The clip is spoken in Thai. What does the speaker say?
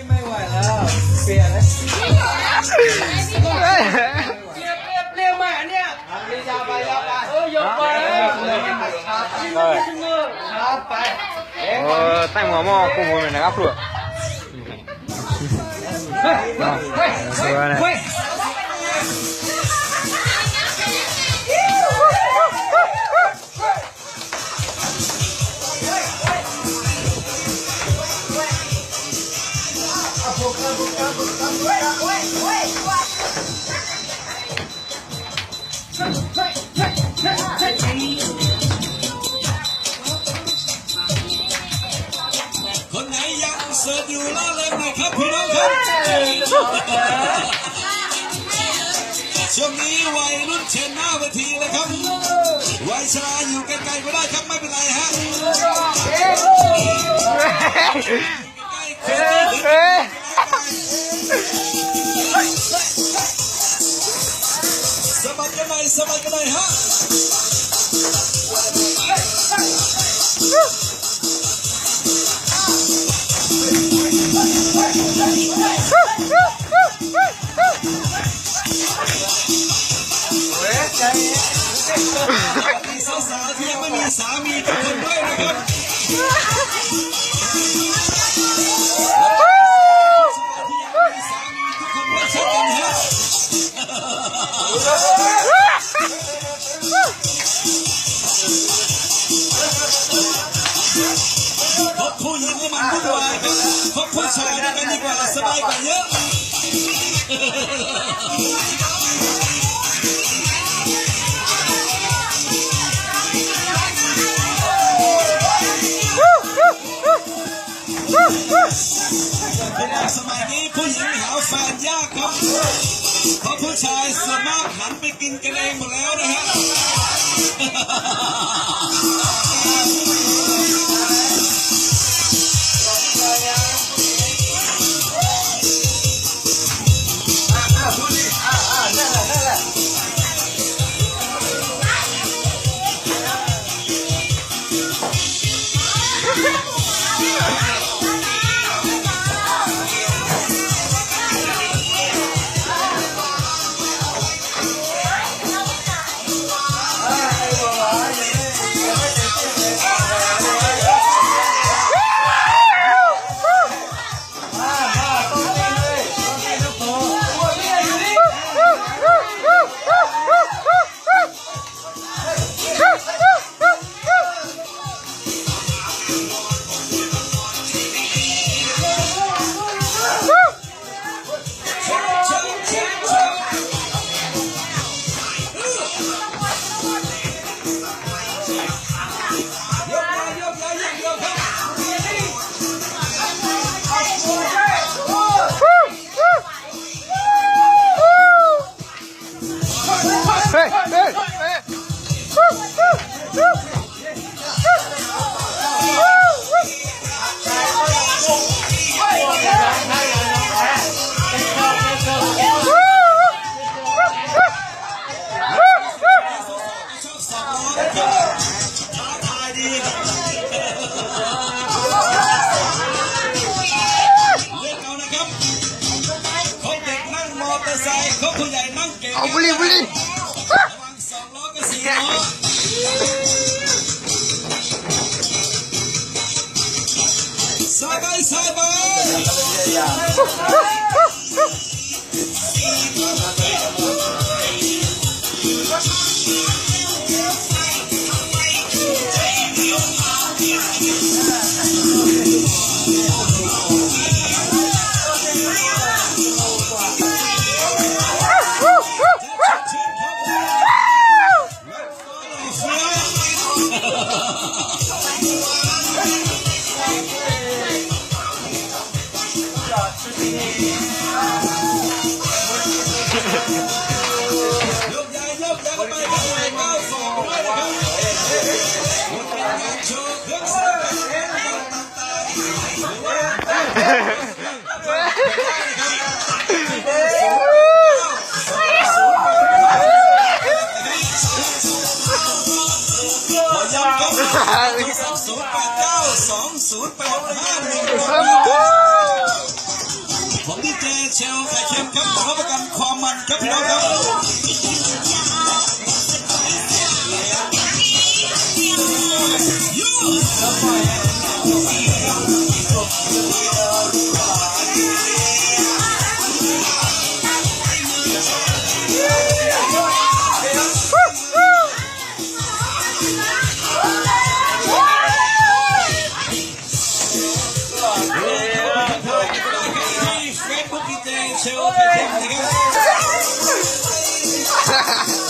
ไม่ไหวแล้วเปลี่ยนเลยเรียกมาเนี่ยยาวไปยกไปไปตั้งหัวหม้อกุ้งมือเลยนะครับเพื่อคนไหนยังเสิร์ฟอยู่ล่าเริงหน่อยครับพี่น้องครับช่วงนี้วัยรุ่นเชนหน้าเวทีเลยครับวัยชราอยู่ไกลๆก็ได้ครับไม่เป็นไรฮะสบายกันหน่อยสบายกันหน่อยฮะสาวๆที่ยังไม่มีสามีทุกคนด้วยนะครับพบผู้หญิงก็มันวุ่นวายครับพบผู้ชายด้วยกันดีกว่าสบายกว่าเยอะสมัยนี้ผู้หญิงหาแฟนยากครับเพราะผู้ชายส่วนมากหันไปกินกันเองหมดแล้วนะฮะเขาผู้ใหญ่นั่งเก่งเอาบุรีระวัง2 ล้อกับ4 ล้อสบายสบ ผมดีเจเชลไข่เค็มครับขอประกันความมันครับพี่น้องเฟซบุ๊กดีเจเชลไข่เค็มนะครับ